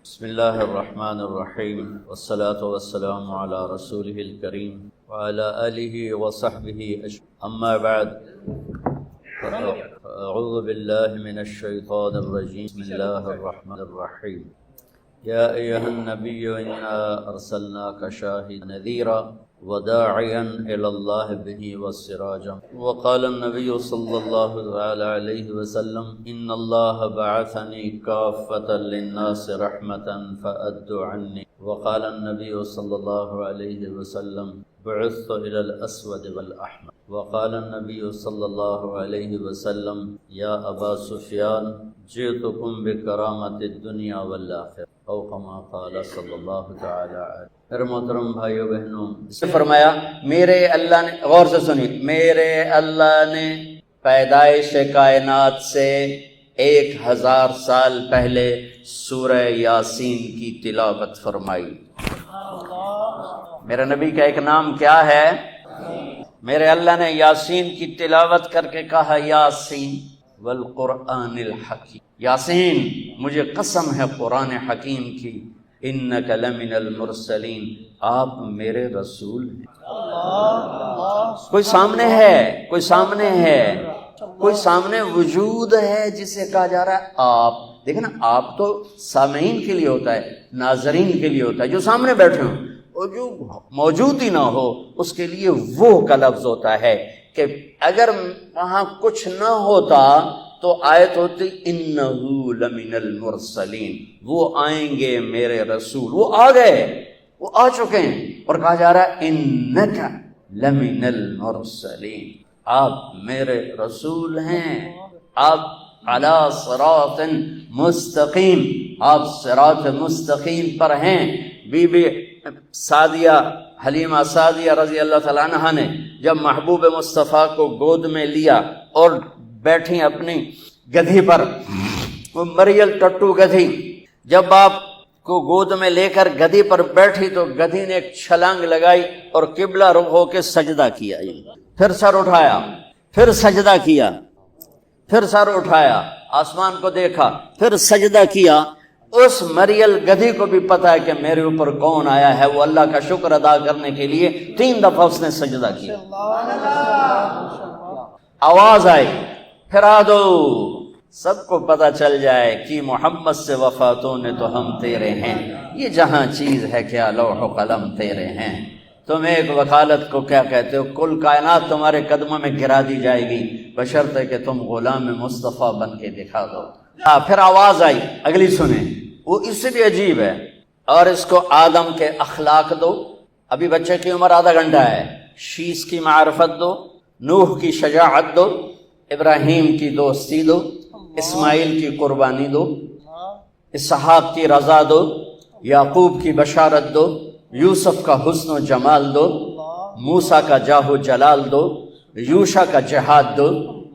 بسم الله الرحمن الرحيم والصلاة والسلام على رسوله الكريم وعلى آله وصحبه أما بعد فأعوذ بالله من الشيطان الرجيم بسم الله الرحمن الرحيم يا أيها النبي إنا أرسلناك شاهدا نذيرا وداعيا إلى الله به والسراجا وقال النبي صلى الله عليه وسلم إن الله بعثني كافة للناس رحمة فأدوا عني وقال النبي صلى الله عليه وسلم بعثت إلى الأسود والأحمر وقال النبي صلى الله عليه وسلم يا أبا سفيان جئتكم بكرامة الدنيا والآخرة او کما قال صلی اللہ تعالی علیہ. میرے محترم بھائیو بہنوں، اس نے فرمایا میرے اللہ نے، غور سے سنیے، میرے اللہ نے پیدائش کائنات سے 1000 سال پہلے سورہ یاسین کی تلاوت فرمائی. میرے نبی کا ایک نام کیا ہے؟ میرے اللہ نے یاسین کی تلاوت کر کے کہا یاسین والقرآن الحکیم، یاسین مجھے قسم ہے قرآن حکیم کی، انک لمن المرسلین، آپ میرے رسول ہیں. کوئی سامنے ہے، کوئی سامنے ہے، کوئی سامنے وجود ہے جسے کہا جا رہا ہے آپ. دیکھیں نا، آپ تو سامعین کے لیے ہوتا ہے، ناظرین کے لیے ہوتا ہے، جو سامنے بیٹھے ہوں، اور جو موجود ہی نہ ہو اس کے لیے وہ کا لفظ ہوتا ہے کہ اگر وہاں کچھ نہ ہوتا تو آیت ہوتی انہو لمن المرسلین، وہ آئیں گے میرے رسول. وہ آ گئے، وہ آ چکے ہیں، اور کہا جا رہا ہے انک لمن المرسلین، آپ میرے رسول ہیں، آپ علی صراط مستقیم، آپ صراط مستقیم پر ہیں. بی بی سعدیہ، حلیمہ سعدیہ رضی اللہ تعالیٰ عنہ نے جب محبوب مصطفیٰ کو گود میں لیا اور بیٹھی اپنی گدھی پر، وہ مریل ٹٹو گدھی، جب آپ کو گود میں لے کر گدھی پر بیٹھی تو گدھی نے ایک چھلانگ لگائی اور قبلہ رخ ہو کے سجدہ کیا، پھر سر اٹھایا، پھر سجدہ کیا، پھر سر اٹھایا، آسمان کو دیکھا، پھر سجدہ کیا. اس مریل گدھی کو بھی پتا ہے کہ میرے اوپر کون آیا ہے. وہ اللہ کا شکر ادا کرنے کے لیے 3 دفعہ اس نے سجدہ کیا. آواز آئی پھرا دو، سب کو پتا چل جائے کہ محمد سے وفاتوں نے تو ہم تیرے ہیں، یہ جہاں چیز ہے کیا لوح و قلم تیرے ہیں. تم ایک وکالت کو کیا کہتے ہو؟ کل کائنات تمہارے قدموں میں گرا دی جائے گی بشرطے کہ تم غلام مصطفیٰ بن کے دکھا دو. پھر آواز آئی، اگلی سنیں، وہ اس سے بھی عجیب ہے. اور اس کو آدم کے اخلاق دو، ابھی بچے کی عمر آدھا گھنٹہ ہے، شیش کی معرفت دو، نوح کی شجاعت دو، ابراہیم کی دوستی دو، اسماعیل کی قربانی دو، اسحاق کی رضا دو، یعقوب کی بشارت دو، یوسف کا حسن و جمال دو، موسیٰ کا جاہ و جلال دو، یوشع کا جہاد دو،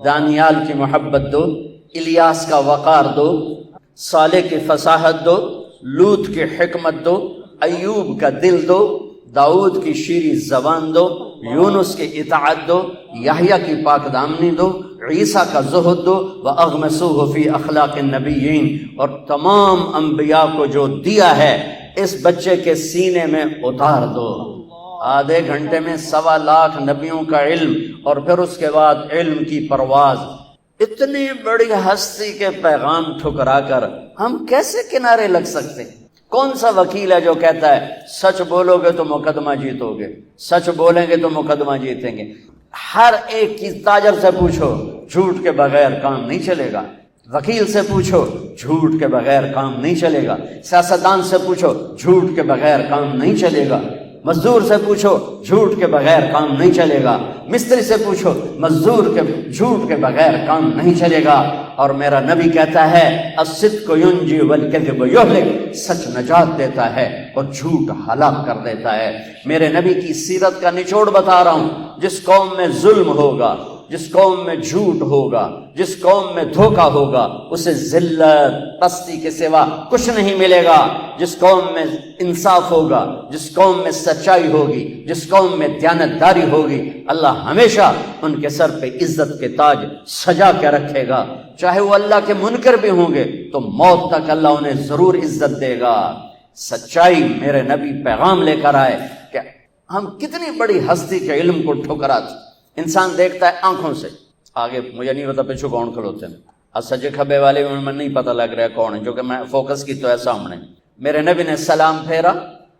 دانیال کی محبت دو، الیاس کا وقار دو، صالح کی فصاحت دو، لوط کی حکمت دو، ایوب کا دل دو، داؤد کی شیریں زبان دو، یونس کی اطاعت دو، یحییٰ کی پاک دامنی دو، عیسیٰ کا زہد دو، وَأَغْمَسُوهُ فِي أَخْلَاقِ النَّبِيِّينَ، اور تمام انبیاء کو جو دیا ہے اس بچے کے سینے میں اتار دو. آدھے گھنٹے میں 1.25 لاکھ نبیوں کا علم، اور پھر اس کے بعد علم کی پرواز. اتنی بڑی ہستی کے پیغام ٹھکرا کر ہم کیسے کنارے لگ سکتے؟ کون سا وکیل ہے جو کہتا ہے سچ بولو گے تو مقدمہ جیتو گے، سچ بولیں گے تو مقدمہ جیتیں گے؟ ہر ایک کی تاجر سے پوچھو، جھوٹ کے بغیر کام نہیں چلے گا. وکیل سے پوچھو، جھوٹ کے بغیر کام نہیں چلے گا. سیاستدان سے پوچھو، جھوٹ کے بغیر کام نہیں چلے گا. مزدور سے پوچھو، جھوٹ کے بغیر کام نہیں چلے گا. مستری سے پوچھو، مزدور کے جھوٹ کے بغیر کام نہیں چلے گا. اور میرا نبی کہتا ہے الصدق ینجی والکذب یہلک، سچ نجات دیتا ہے اور جھوٹ ہلاک کر دیتا ہے. میرے نبی کی سیرت کا نچوڑ بتا رہا ہوں. جس قوم میں ظلم ہوگا، جس قوم میں جھوٹ ہوگا، جس قوم میں دھوکہ ہوگا، اسے ذلت پستی کے سوا کچھ نہیں ملے گا. جس قوم میں انصاف ہوگا، جس قوم میں سچائی ہوگی، جس قوم میں دیانتداری ہوگی، اللہ ہمیشہ ان کے سر پہ عزت کے تاج سجا کے رکھے گا۔ چاہے وہ اللہ کے منکر بھی ہوں گے تو موت تک اللہ انہیں ضرور عزت دے گا۔ سچائی میرے نبی پیغام لے کر آئے کہ ہم کتنی بڑی ہستی کے علم کو ٹھکراتے، انسان دیکھتا ہے آنکھوں سے، آگے مجھے نہیں پتا پیچھے کون کھلوتے ہیں، اور سجے کھبے والے میں نہیں پتا لگ رہا ہے کون ہے، جو کہ میں فوکس کی تو ہے سامنے۔ میرے نبی نے سلام پھیرا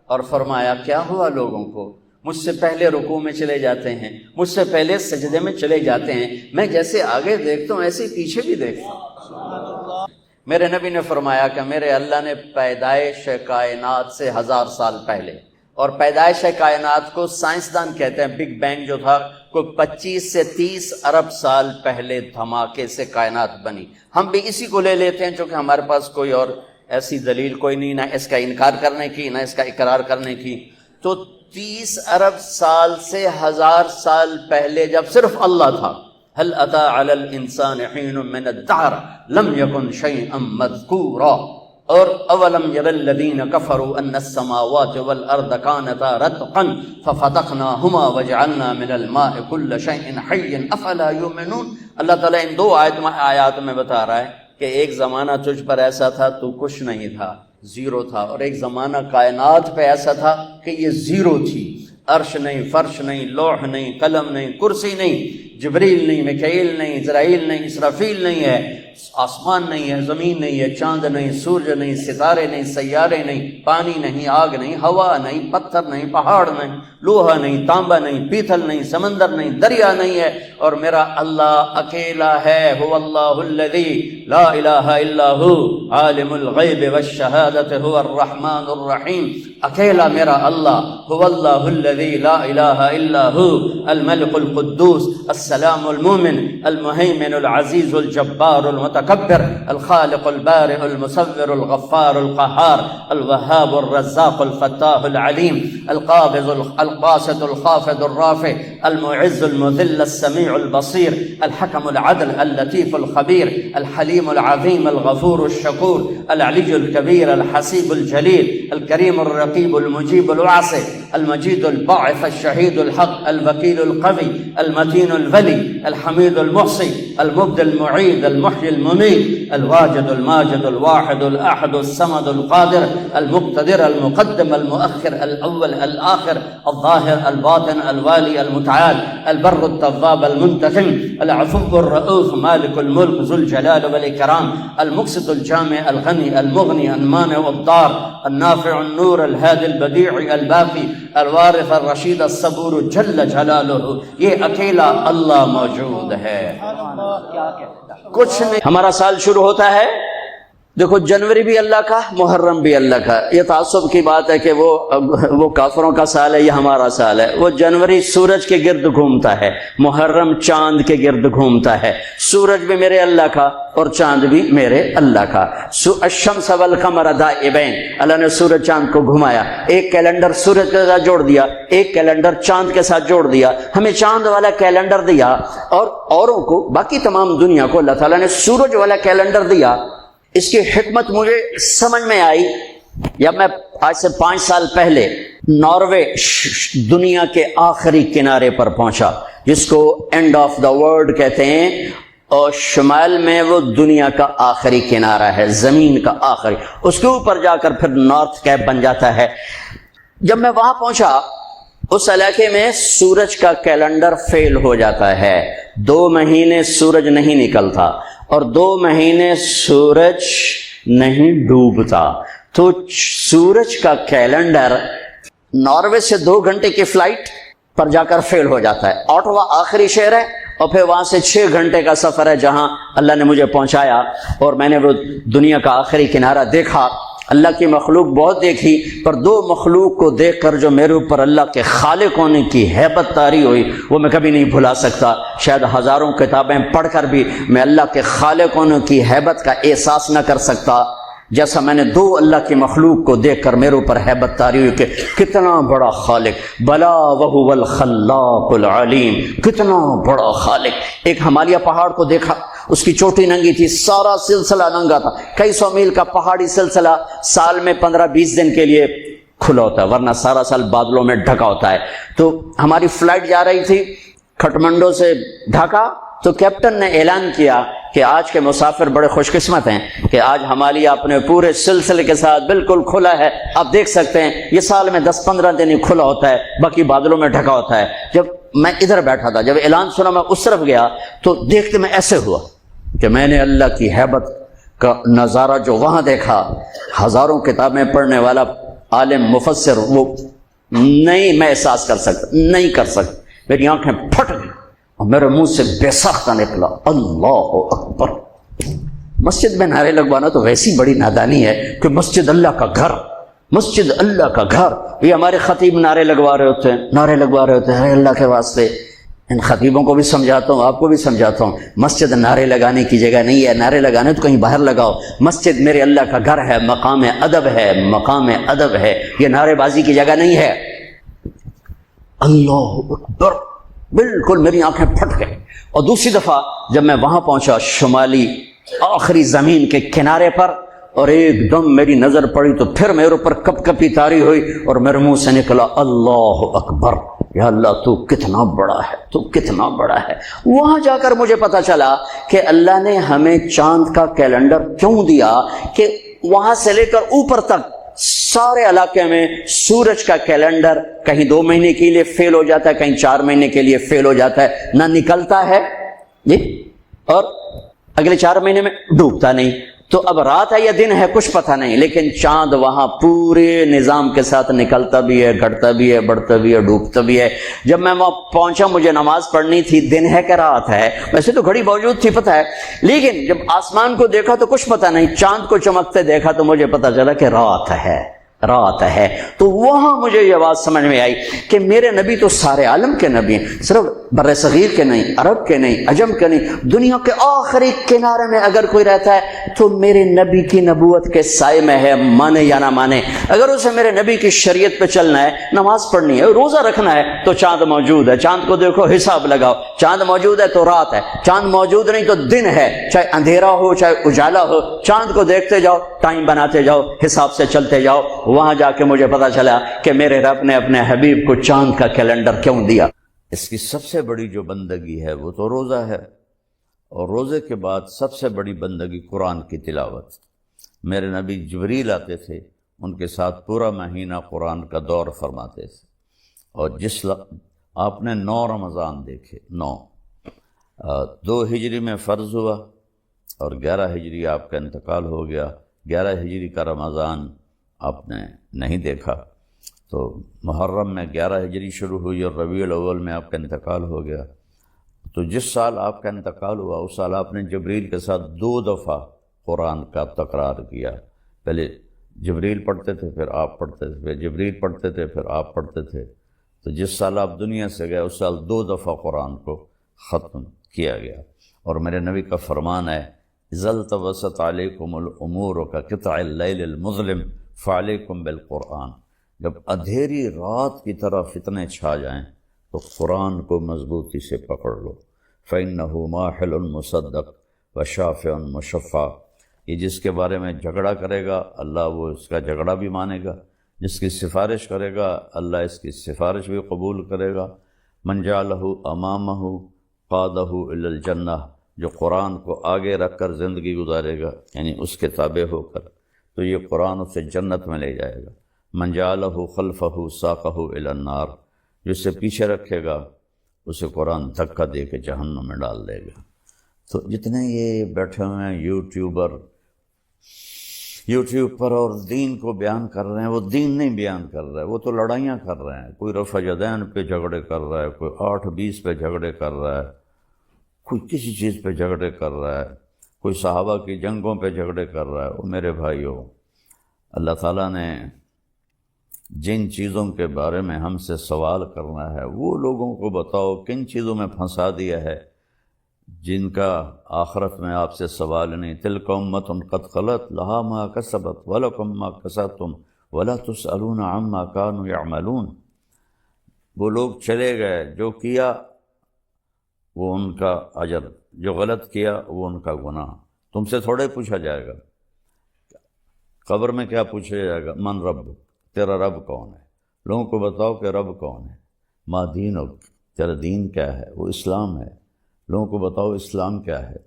اور فرمایا کیا ہوا لوگوں کو، مجھ سے پہلے رکوع میں چلے جاتے ہیں، مجھ سے پہلے سجدے میں چلے جاتے ہیں، میں جیسے آگے دیکھتا ہوں ایسے پیچھے بھی دیکھتا ہوں۔ میرے نبی نے فرمایا کہ میرے اللہ نے پیدائش کائنات سے 1000 سال پہلے، اور پیدائش کائنات کو سائنسدان کہتے ہیں بگ بینگ جو تھا، کوئی 25 سے 30 ارب سال پہلے دھماکے سے کائنات بنی۔ ہم بھی اسی کو لے لیتے ہیں چونکہ ہمارے پاس کوئی اور ایسی دلیل کوئی نہیں، نہ اس کا انکار کرنے کی نہ اس کا اقرار کرنے کی۔ تو 30 ارب سال سے 1000 سال پہلے جب صرف اللہ تھا، هل اتى على الانسان حين من الدهر لم يكن شيئا مذكورا، اور اولم ير الذين كفروا ان السماوات والارض كانتا رتقا ففتقناهما وجعلنا من الماء كل شيء حي افلا يؤمنون۔ اللہ تعالیٰ ان دو آیات میں بتا رہا ہے کہ ایک زمانہ تجھ پر ایسا تھا تو کچھ نہیں تھا، زیرو تھا، اور ایک زمانہ کائنات پہ ایسا تھا کہ یہ زیرو تھی، عرش نہیں، فرش نہیں، لوح نہیں، قلم نہیں، کرسی نہیں، جبریل نہیں، میکائیل نہیں، اسرائیل نہیں، اسرافیل نہیں ہے، آسمان نہیں ہے، زمین نہیں ہے، چاند نہیں، سورج نہیں، ستارے نہیں، سیارے نہیں، پانی نہیں، آگ نہیں، ہوا نہیں، پتھر نہیں، پہاڑ نہیں، لوہا نہیں، تانبا نہیں، پیتل نہیں، سمندر نہیں، دریا نہیں ہے، اور میرا اللہ اکیلا ہے۔ هو اللہ الذی لا الہ الا هو عالم الغیب والشہادۃ هو الرحمن الرحیم۔ اکیلا میرا اللہ، هو اللہ الذی لا الہ الا هو الملک القدوس السلام المؤمن المہیمن العزیز الجبار المتکبر الخالق البارئ المصور الغفار القہار الوہاب الرزاق الفتاح العلیم القابض الباسط الخافض الرافع المعز المذل السمیع البصیر الحکم العدل اللطیف الخبیر الحلیم العظیم الغفور الشکور العلی الکبیر الحسیب الجلیل الکریم الرقیب المجیب الواسع المجید الباعث الشہید الحق الوکیل القوی المتین الولی الحمید المحصی المبدی المعید المحیی المميت الواجد الماجد الواحد الأحد الصمد القادر المقتدر المقدم المؤخر الأول الآخر الظاهر الباطن الوالي المتعال البر التواب المنتقم العفو الرؤوف مالك الملك ذو الجلال والإكرام المقسط الجامع الغني المغني المانع الضار النافع النور الهادي البديع الباقي الوارث الرشید الصبور جل جلالہ۔ یہ اکیلا اللہ موجود ہے، کچھ نہیں۔ ہمارا سال شروع ہوتا ہے، دیکھو جنوری بھی اللہ کا، محرم بھی اللہ کا۔ یہ تعصب کی بات ہے کہ وہ کافروں کا سال ہے، یہ ہمارا سال ہے۔ وہ جنوری سورج کے گرد گھومتا ہے، محرم چاند کے گرد گھومتا ہے۔ سورج بھی میرے اللہ کا اور چاند بھی میرے اللہ کا۔ الشمس والقمر دائبین، اللہ نے سورج چاند کو گھمایا، ایک کیلنڈر سورج کے ساتھ جوڑ دیا، ایک کیلنڈر چاند کے ساتھ جوڑ دیا، ہمیں چاند والا کیلنڈر دیا، اور اوروں کو، باقی تمام دنیا کو اللہ تعالیٰ نے سورج والا کیلنڈر دیا۔ اس کی حکمت مجھے سمجھ میں آئی جب میں آج سے 5 سال پہلے ناروے دنیا کے آخری کنارے پر پہنچا، جس کو اینڈ آف دا ورلڈ کہتے ہیں، اور شمال میں وہ دنیا کا آخری کنارہ ہے، زمین کا آخری، اس کے اوپر جا کر پھر نارتھ کیپ بن جاتا ہے۔ جب میں وہاں پہنچا اس علاقے میں سورج کا کیلنڈر فیل ہو جاتا ہے، 2 مہینے سورج نہیں نکلتا اور 2 مہینے سورج نہیں ڈوبتا، تو سورج کا کیلنڈر ناروے سے 2 گھنٹے کی فلائٹ پر جا کر فیل ہو جاتا ہے۔ اوٹوا آخری شہر ہے، اور پھر وہاں سے 6 گھنٹے کا سفر ہے جہاں اللہ نے مجھے پہنچایا، اور میں نے وہ دنیا کا آخری کنارہ دیکھا۔ اللہ کی مخلوق بہت دیکھی، پر 2 مخلوق کو دیکھ کر جو میرے اوپر اللہ کے خالق ہونے کی ہیبت طاری ہوئی وہ میں کبھی نہیں بھلا سکتا۔ شاید ہزاروں کتابیں پڑھ کر بھی میں اللہ کے خالق ہونے کی ہیبت کا احساس نہ کر سکتا جیسا میں نے 2 اللہ کی مخلوق کو دیکھ کر میرے اوپر ہیبت طاری ہوئی کہ کتنا بڑا خالق، بلا وہو الخلاق العلیم، کتنا بڑا خالق۔ ایک ہمالیہ پہاڑ کو دیکھا، اس کی چوٹی ننگی تھی، سارا سلسلہ ننگا تھا، کئی سو میل کا پہاڑی سلسلہ سال میں 15-20 دن کے لیے کھلا ہوتا ہے، ورنہ سارا سال بادلوں میں ڈھکا ہوتا ہے۔ تو ہماری فلائٹ جا رہی تھی کھٹمنڈو سے ڈھاکا، تو کیپٹن نے اعلان کیا کہ آج کے مسافر بڑے خوش قسمت ہیں کہ آج ہمالیہ اپنے پورے سلسلے کے ساتھ بالکل کھلا ہے، آپ دیکھ سکتے ہیں یہ سال میں 10-15 دن ہی کھلا ہوتا ہے، باقی بادلوں میں ڈھکا ہوتا ہے۔ جب میں ادھر بیٹھا تھا، جب اعلان سنا میں اس طرف گیا تو دیکھتے میں ایسے ہوا کہ میں نے اللہ کی ہیبت کا نظارہ جو وہاں دیکھا، ہزاروں کتابیں پڑھنے والا عالم مفسر وہ نہیں میں احساس کر سکتا، نہیں کر سکتا، میری آنکھیں پھٹ گئی اور میرے منہ سے بے ساختہ نکلا اللہ اکبر۔ مسجد میں نعرے لگوانا تو ویسی بڑی نادانی ہے کہ مسجد اللہ کا گھر، مسجد اللہ کا گھر، یہ ہمارے خطیب نعرے لگوا رہے ہوتے ہیں اللہ کے واسطے۔ ان خطیبوں کو بھی سمجھاتا ہوں، آپ کو بھی سمجھاتا ہوں، مسجد نعرے لگانے کی جگہ نہیں ہے، نعرے لگانے تو کہیں باہر لگاؤ، مسجد میرے اللہ کا گھر ہے، مقام ادب ہے، مقام ادب ہے، یہ نعرے بازی کی جگہ نہیں ہے۔ اللہ اکبر، بالکل میری آنکھیں پھٹ گئی۔ اور دوسری دفعہ جب میں وہاں پہنچا شمالی آخری زمین کے کنارے پر، اور ایک دم میری نظر پڑی تو پھر میرے اوپر کپ کپی طاری ہوئی اور میرے منہ سے نکلا اللہ اکبر، یا اللہ تو کتنا بڑا ہے، تو کتنا بڑا ہے۔ وہاں جا کر مجھے پتا چلا کہ اللہ نے ہمیں چاند کا کیلنڈر کیوں دیا کہ وہاں سے لے کر اوپر تک سارے علاقے میں سورج کا کیلنڈر کہیں 2 مہینے کے لیے فیل ہو جاتا ہے، کہیں 4 مہینے کے لیے فیل ہو جاتا ہے، نہ نکلتا ہے جی، اور اگلے 4 مہینے میں ڈوبتا نہیں۔ تو اب رات ہے یا دن ہے کچھ پتہ نہیں، لیکن چاند وہاں پورے نظام کے ساتھ نکلتا بھی ہے، گھٹتا بھی ہے، بڑھتا بھی ہے، ڈوبتا بھی ہے۔ جب میں وہاں پہنچا مجھے نماز پڑھنی تھی، دن ہے کہ رات ہے، ویسے تو گھڑی موجود تھی پتہ ہے، لیکن جب آسمان کو دیکھا تو کچھ پتہ نہیں، چاند کو چمکتے دیکھا تو مجھے پتہ چلا کہ رات ہے، رات ہے۔ تو وہاں مجھے یہ بات سمجھ میں آئی کہ میرے نبی تو سارے عالم کے نبی ہیں، صرف بر صغیر کے نہیں، عرب کے نہیں، عجم کے نہیں، دنیا کے آخری کنارے میں اگر کوئی رہتا ہے تو میرے نبی کی نبوت کے سائے میں ہے، مانے یا نہ مانے۔ اگر اسے میرے نبی کی شریعت پہ چلنا ہے، نماز پڑھنی ہے، روزہ رکھنا ہے، تو چاند موجود ہے، چاند کو دیکھو، حساب لگاؤ، چاند موجود ہے تو رات ہے، چاند موجود نہیں تو دن ہے، چاہے اندھیرا ہو چاہے اجالا ہو، چاند کو دیکھتے جاؤ، ٹائم بناتے جاؤ، حساب سے چلتے جاؤ۔ وہاں جا کے مجھے پتا چلا کہ میرے رب نے اپنے حبیب کو چاند کا کیلنڈر کیوں دیا۔ اس کی سب سے بڑی جو بندگی ہے وہ تو روزہ ہے، اور روزے کے بعد سب سے بڑی بندگی قرآن کی تلاوت۔ میرے نبی جبریل آتے تھے، ان کے ساتھ پورا مہینہ قرآن کا دور فرماتے تھے، اور آپ نے 9 رمضان دیکھے، 2 ہجری میں فرض ہوا اور 11 ہجری آپ کا انتقال ہو گیا۔ 11 ہجری کا رمضان آپ نے نہیں دیکھا، تو محرم میں 11 ہجری شروع ہوئی اور ربیع الاول میں آپ کا انتقال ہو گیا۔ تو جس سال آپ کا انتقال ہوا اس سال آپ نے جبریل کے ساتھ 2 دفعہ قرآن کا تکرار کیا، پہلے جبریل پڑھتے تھے پھر آپ پڑھتے تھے، پھر جبریل پڑھتے تھے پھر آپ پڑھتے تھے۔ تو جس سال آپ دنیا سے گئے اس سال 2 دفعہ قرآن کو ختم کیا گیا۔ اور میرے نبی کا فرمان ہے اذا التبست علیکم الامور کقطع اللیل المظلم فعلیکم بالقرآن، جب اندھیری رات کی طرح فتنے چھا جائیں تو قرآن کو مضبوطی سے پکڑ لو، فإنہ ماحل مصدق وشافع مشفع، یہ جس کے بارے میں جھگڑا کرے گا اللہ وہ اس کا جھگڑا بھی مانے گا، جس کی سفارش کرے گا اللہ اس کی سفارش بھی قبول کرے گا۔ من جعلہ امامہ قادہ الی الجنہ، جو قرآن کو آگے رکھ کر زندگی گزارے گا یعنی اس کے تابع ہو کر، تو یہ قرآن اسے جنت میں لے جائے گا۔ من جعلہ خلفہ ساقہ الی النار، جو اسے پیچھے رکھے گا اسے قرآن دھکا دے کے جہنم میں ڈال دے گا۔ تو جتنے یہ بیٹھے ہوئے ہیں یوٹیوب پر اور دین کو بیان کر رہے ہیں، وہ دین نہیں بیان کر رہے، وہ تو لڑائیاں کر رہے ہیں۔ کوئی رفع یدین پہ جھگڑے کر رہا ہے، کوئی 8-20 پہ جھگڑے کر رہا ہے، کوئی کسی چیز پہ جھگڑے کر رہا ہے، کوئی صحابہ کی جنگوں پہ جھگڑے کر رہا ہے۔ وہ میرے بھائیوں، اللہ تعالیٰ نے جن چیزوں کے بارے میں ہم سے سوال کرنا ہے وہ لوگوں کو بتاؤ کن چیزوں میں پھنسا دیا ہے جن کا آخرت میں آپ سے سوال نہیں۔ تلک امۃ قد خلت لہا ما کسبت ولکم ما کسبتم ولا تسألون عما كانوا يعملون، وہ لوگ چلے گئے جو کیا وہ ان کا اجر، جو غلط کیا وہ ان کا گناہ۔ تم سے تھوڑے پوچھا جائے گا، قبر میں کیا پوچھا جائے گا؟ من رب، تیرا رب کون ہے؟ لوگوں کو بتاؤ کہ رب کون ہے۔ ما دینک، تیرا دین کیا ہے؟ وہ اسلام ہے۔ لوگوں کو بتاؤ اسلام کیا ہے۔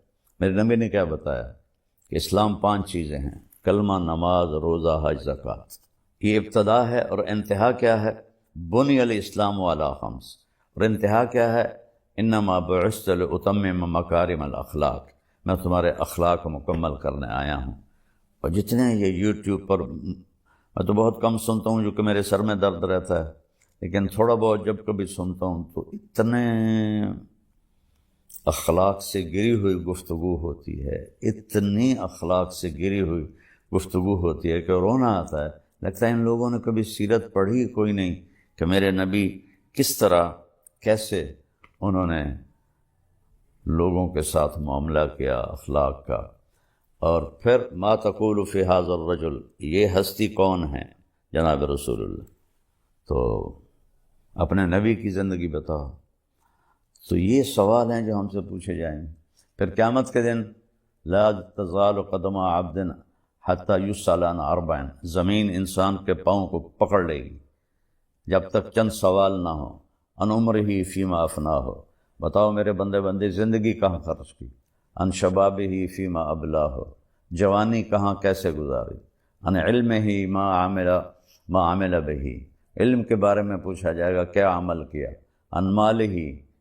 میرے نبی نے کیا بتایا کہ اسلام 5 چیزیں ہیں: کلمہ، نماز، روزہ، حج، زکوٰۃ۔ یہ ابتدا ہے، اور انتہا کیا ہے؟ بنی الاسلام علی 5۔ اور انتہا کیا ہے؟ انما بعثت لاتمم مکارم الاخلاق، میں تمہارے اخلاق مکمل کرنے آیا ہوں۔ اور جتنے یہ یوٹیوب پر، میں تو بہت کم سنتا ہوں جو کہ میرے سر میں درد رہتا ہے، لیکن تھوڑا بہت جب کبھی سنتا ہوں تو اتنے اخلاق سے گری ہوئی گفتگو ہوتی ہے، اتنی اخلاق سے گری ہوئی گفتگو ہوتی ہے کہ رونا آتا ہے۔ لگتا ہے ان لوگوں نے کبھی سیرت پڑھی کوئی نہیں کہ میرے نبی کس طرح، کیسے انہوں نے لوگوں کے ساتھ معاملہ کیا اخلاق کا۔ اور پھر ما تقول فی ھذا الرجل، یہ ہستی کون ہے؟ جناب رسول اللہ۔ تو اپنے نبی کی زندگی بتاؤ۔ تو یہ سوال ہیں جو ہم سے پوچھے جائیں گے۔ پھر قیامت کے دن لا تزال قدم عبد حتی یسأل عن 4، زمین انسان کے پاؤں کو پکڑ لے گی جب تک چند سوال نہ ہو۔ ان عمرہ فیما افناہ، بتاؤ میرے بندے زندگی کہاں خرچ کی؟ ان شبابہ فیما ابلاہ، جوانی کہاں کیسے گزاری؟ ان علمہ ما عمل بہ، علم کے بارے میں پوچھا جائے گا کیا عمل کیا؟ ان مالہ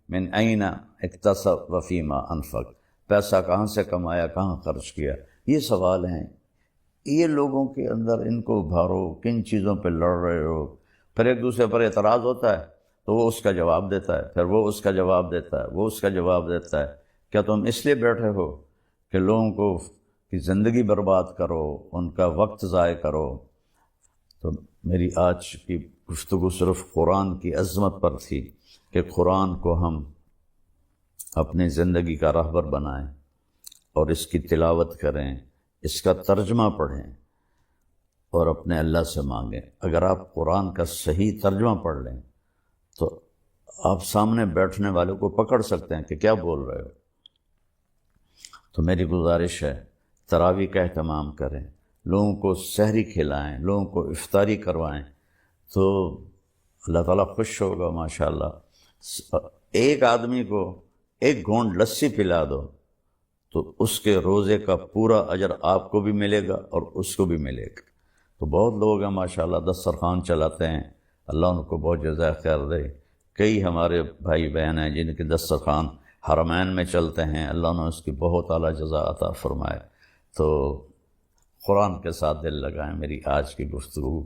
من این اکتسب وفیما انفق، پیسہ کہاں سے کمایا، کہاں خرچ کیا؟ یہ سوال ہیں۔ یہ لوگوں کے اندر ان کو ابھارو، کن چیزوں پہ لڑ رہے ہو؟ پھر ایک دوسرے پر اعتراض ہوتا ہے تو وہ اس کا جواب دیتا ہے، پھر وہ اس کا جواب دیتا ہے، وہ اس کا جواب دیتا ہے۔ کیا تم اس لیے بیٹھے ہو کہ لوگوں کو کی زندگی برباد کرو، ان کا وقت ضائع کرو؟ تو میری آج کی گفتگو صرف قرآن کی عظمت پر تھی کہ قرآن کو ہم اپنی زندگی کا راہبر بنائیں اور اس کی تلاوت کریں، اس کا ترجمہ پڑھیں اور اپنے اللہ سے مانگیں۔ اگر آپ قرآن کا صحیح ترجمہ پڑھ لیں تو آپ سامنے بیٹھنے والوں کو پکڑ سکتے ہیں کہ کیا بول رہے ہو۔ تو میری گزارش ہے تراویح کا اہتمام کریں، لوگوں کو سحری کھلائیں، لوگوں کو افطاری کروائیں، تو اللہ تعالیٰ خوش ہوگا ماشاءاللہ۔ ایک آدمی کو 1 گھونٹ لسی پلا دو تو اس کے روزے کا پورا اجر آپ کو بھی ملے گا اور اس کو بھی ملے گا۔ تو بہت لوگ ہیں ماشاءاللہ دسترخوان چلاتے ہیں، اللہ ان کو بہت جزائے خیر دے۔ کئی ہمارے بھائی بہن ہیں جن کے دسترخوان حرمین میں چلتے ہیں، اللہ نے اس کی بہت اعلیٰ جزا عطا فرمائے۔ تو قرآن کے ساتھ دل لگائیں۔ میری آج کی گفتگو